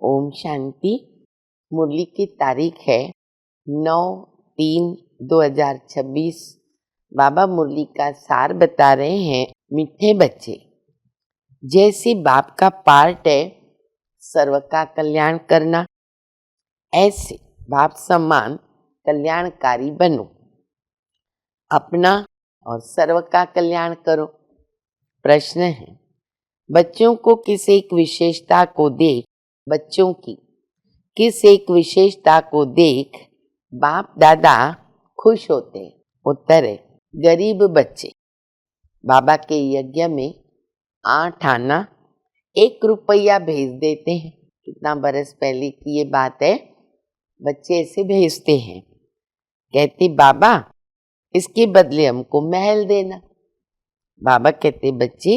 ओम शांति। मुरली की तारीख है 9/3/2026। बाबा मुरली का सार बता रहे हैं। मीठे बच्चे, जैसे बाप का पार्ट है सर्व का कल्याण करना, ऐसे बाप समान कल्याणकारी बनो, अपना और सर्व का कल्याण करो। प्रश्न है, बच्चों को किस एक विशेषता को देख बाप दादा खुश होते हैं? उत्तर है, गरीब बच्चे। बाबा के यज्ञ में 8 आना 1 रुपया भेज देते हैं। कितना बरस पहले की ये बात है। बच्चे ऐसे भेजते हैं, कहते बाबा इसके बदले हमको महल देना। बाबा कहते बच्चे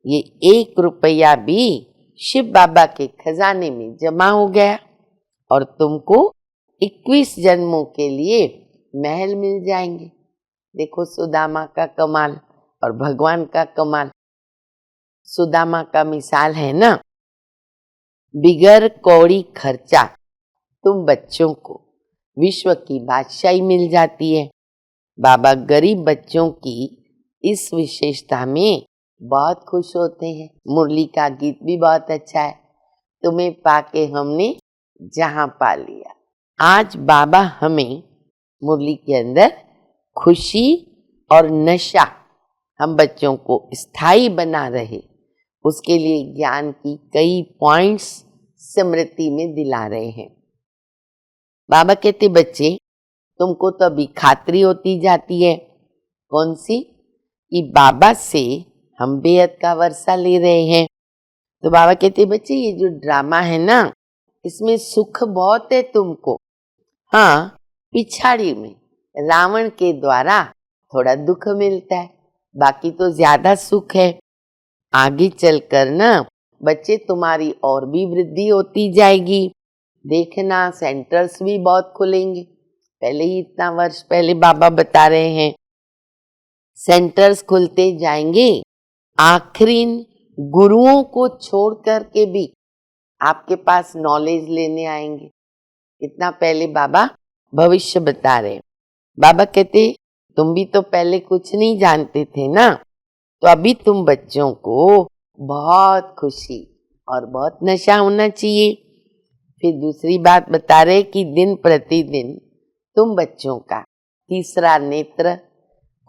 ये 1 रुपया भी शिव बाबा के खजाने में जमा हो गया और तुमको 21 जन्मों के लिए महल मिल जाएंगे। देखो सुदामा का कमाल और भगवान का कमाल। सुदामा का मिसाल है ना, बिगर कौड़ी खर्चा तुम बच्चों को विश्व की बादशाही मिल जाती है। बाबा गरीब बच्चों की इस विशेषता में बहुत खुश होते हैं। मुरली का गीत भी बहुत अच्छा है, तुम्हें पाके हमने जहां पा लिया। आज बाबा हमें मुरली के अंदर खुशी और नशा हम बच्चों को स्थायी बना रहे, उसके लिए ज्ञान की कई पॉइंट्स स्मृति में दिला रहे हैं। बाबा कहते बच्चे तुमको तो अभी खातरी होती जाती है। कौन सी? कि बाबा से हम बेहद का वर्षा ले रहे हैं। तो बाबा कहते बच्चे ये जो ड्रामा है ना, इसमें सुख बहुत है तुमको। हाँ, पिछाड़ी में रावण के द्वारा थोड़ा दुख मिलता है, बाकी तो ज्यादा सुख है। आगे चलकर ना बच्चे तुम्हारी और भी वृद्धि होती जाएगी। देखना सेंटर्स भी बहुत खुलेंगे। पहले ही इतना वर्ष पहले बाबा बता रहे हैं, सेंटर्स खुलते जाएंगे। आखिरी गुरुओं को छोड़ कर के भी आपके पास नॉलेज लेने आएंगे। इतना पहले बाबा भविष्य बता रहे। बाबा कहते तुम भी तो पहले कुछ नहीं जानते थे ना, तो अभी तुम बच्चों को बहुत खुशी और बहुत नशा होना चाहिए। फिर दूसरी बात बता रहे कि दिन प्रतिदिन तुम बच्चों का तीसरा नेत्र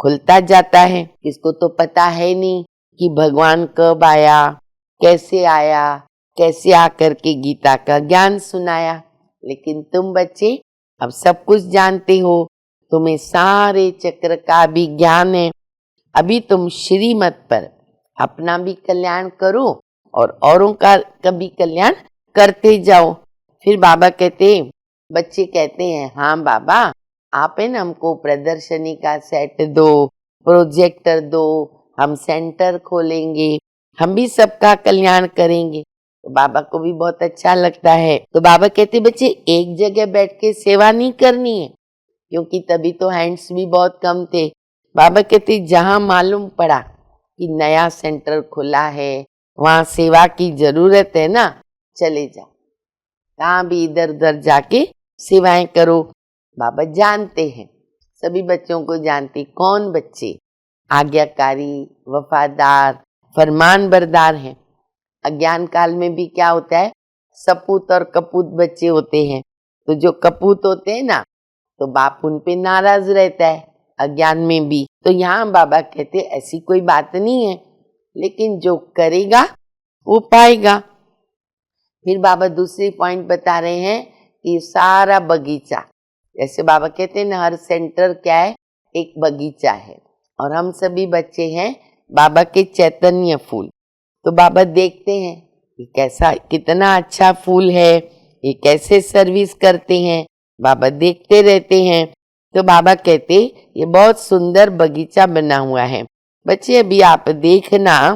खुलता जाता है। किसको तो पता है नहीं कि भगवान कब आया, कैसे आकर के गीता का ज्ञान सुनाया, लेकिन तुम बच्चे अब सब कुछ जानते हो। तुम्हें सारे चक्र का भी ज्ञान है। अभी तुम श्रीमत पर अपना भी कल्याण करो और औरों का भी कल्याण करते जाओ। फिर बाबा कहते, बच्चे कहते हैं हाँ बाबा आप है ना हमको प्रदर्शनी का सेट दो, प्रोजेक्टर दो, हम सेंटर खोलेंगे, हम भी सबका कल्याण करेंगे। तो बाबा को भी बहुत अच्छा लगता है। तो बाबा कहते बच्चे एक जगह बैठ के सेवा नहीं करनी है, क्योंकि तभी तो हैंड्स भी बहुत कम थे। बाबा कहते जहां मालूम पड़ा कि नया सेंटर खुला है, वहां सेवा की जरूरत है ना, चले जाओ, कहाँ भी इधर उधर जाके सेवाएं करो। बाबा जानते हैं, सभी बच्चों को जानते कौन बच्चे आज्ञाकारी, वफादार, फरमान बरदार हैं। अज्ञान काल में भी क्या होता है, सपूत और कपूत बच्चे होते हैं। तो जो कपूत होते हैं ना, तो बाप उन पे नाराज रहता है अज्ञान में भी। तो यहाँ बाबा कहते ऐसी कोई बात नहीं है, लेकिन जो करेगा वो पाएगा। फिर बाबा दूसरी पॉइंट बता रहे हैं कि सारा बगीचा, जैसे बाबा कहते हैं ना हर सेंटर क्या है, एक बगीचा है, और हम सभी बच्चे हैं बाबा के चैतन्य फूल। तो बाबा देखते हैं ये कैसा, कितना अच्छा फूल है, ये कैसे सर्विस करते हैं, बाबा देखते रहते हैं। तो बाबा कहते ये बहुत सुंदर बगीचा बना हुआ है बच्चे, अभी आप देखना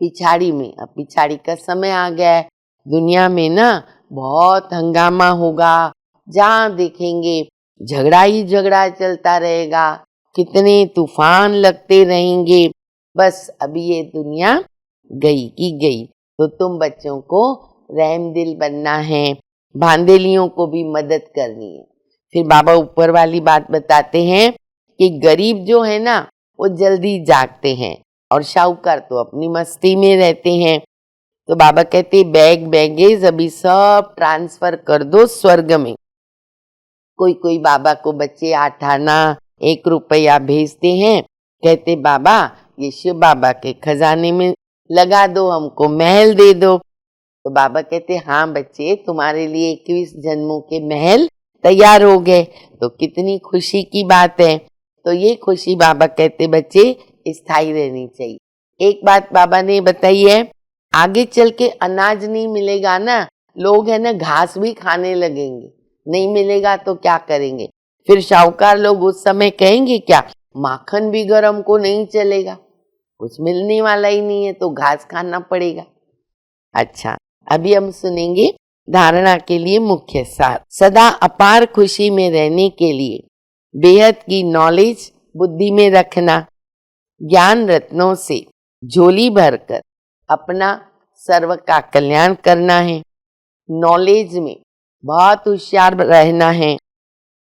पिछाड़ी में, अब पिछाड़ी का समय आ गया है, दुनिया में ना बहुत हंगामा होगा, जहाँ देखेंगे झगड़ा ही झगड़ा चलता रहेगा, कितने तूफान लगते रहेंगे। बस अभी ये दुनिया गई की गई। तो तुम बच्चों को रहम दिल बनना है, भांदेलियों को भी मदद करनी है। फिर बाबा ऊपर वाली बात बताते हैं कि गरीब जो है ना वो जल्दी जागते हैं और शाहूकार तो अपनी मस्ती में रहते हैं। तो बाबा कहते बैग बैगेज अभी सब ट्रांसफर कर दो स्वर्ग में। कोई कोई बाबा को बच्चे 8 आना 1 रुपया भेजते हैं, कहते बाबा ये शिव बाबा के खजाने में लगा दो, हमको महल दे दो। तो बाबा कहते हाँ बच्चे, तुम्हारे लिए 21 जन्मों के महल तैयार हो गए, तो कितनी खुशी की बात है। तो ये खुशी बाबा कहते बच्चे स्थायी रहनी चाहिए। एक बात बाबा ने बताई है, आगे चल के अनाज नहीं मिलेगा ना, लोग है ना घास भी खाने लगेंगे, नहीं मिलेगा तो क्या करेंगे। फिर शाहूकार लोग उस समय कहेंगे क्या, माखन भी गरम को नहीं चलेगा, कुछ मिलने वाला ही नहीं है तो घास खाना पड़ेगा। अच्छा, अभी हम सुनेंगे धारणा के लिए मुख्य सार। सदा अपार खुशी में रहने के लिए बेहद की नॉलेज बुद्धि में रखना, ज्ञान रत्नों से झोली भरकर अपना सर्व का कल्याण करना है, नॉलेज में बहुत होशियार रहना है।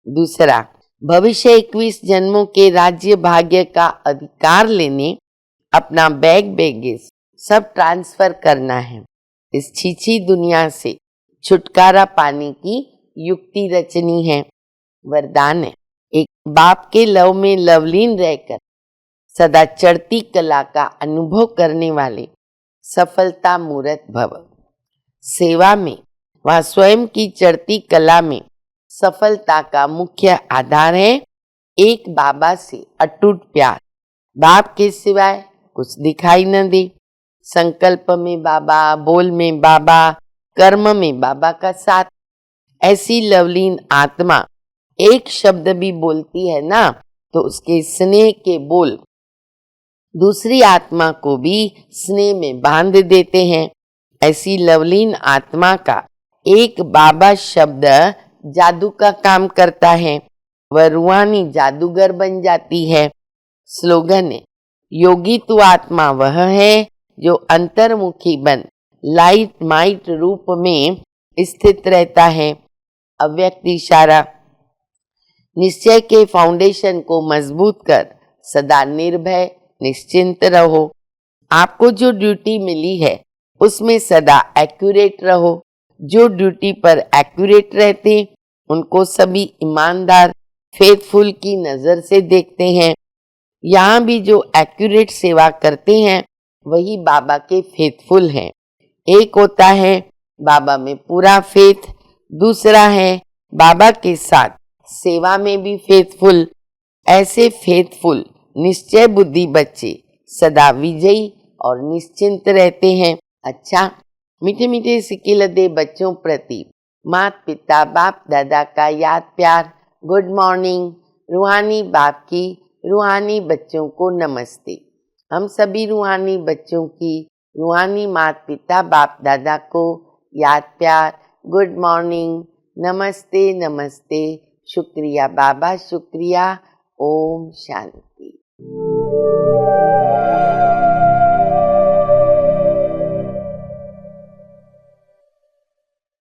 दूसरा, भविष्य 21 जन्मों के राज्य भाग्य का अधिकार लेने अपना बैग बैगेज सब ट्रांसफर करना है। इस छीछी दुनिया से छुटकारा पाने की युक्ति रचनी है। वरदान है, एक बाप के लव में लवलीन रहकर सदा चढ़ती कला का अनुभव करने वाले सफलता मूर्त भव। सेवा में वह स्वयं की चढ़ती कला में सफलता का मुख्य आधार है एक बाबा से अटूट प्यार। बाप के सिवाय कुछ दिखाई न दे। संकल्प में बाबा, बोल में बाबा, कर्म में बाबा का साथ। ऐसी लवलीन आत्मा एक शब्द भी बोलती है ना तो उसके स्नेह के बोल दूसरी आत्मा को भी स्नेह में बांध देते हैं। ऐसी लवलीन आत्मा का एक बाबा शब्द जादू का काम करता है, वह रूहानी जादूगर बन जाती है। स्लोगन है, योगी तू आत्मा वह है जो अंतर्मुखी बन लाइट माइट रूप में स्थित रहता है। अव्यक्त इशारा, निश्चय के फाउंडेशन को मजबूत कर सदा निर्भय निश्चिंत रहो। आपको जो ड्यूटी मिली है उसमें सदा एक्यूरेट रहो। जो ड्यूटी पर एक्यूरेट रहते उनको सभी ईमानदार फेथफुल की नजर से देखते हैं। यहाँ भी जो एक्यूरेट सेवा करते हैं वही बाबा के फेथफुल हैं। एक होता है बाबा में पूरा फेथ, दूसरा है बाबा के साथ सेवा में भी फेथफुल। ऐसे फेथफुल निश्चय बुद्धि बच्चे सदा विजयी और निश्चिंत रहते हैं। अच्छा, मीठे मीठे सिक्के लदे बच्चों प्रति माता पिता बाप दादा का याद प्यार। Good morning. रूहानी बाप की रूहानी बच्चों को नमस्ते। हम सभी रूहानी बच्चों की रूहानी माता पिता बाप दादा को याद प्यार। गुड मॉर्निंग, नमस्ते नमस्ते, शुक्रिया बाबा शुक्रिया। ओम शांति।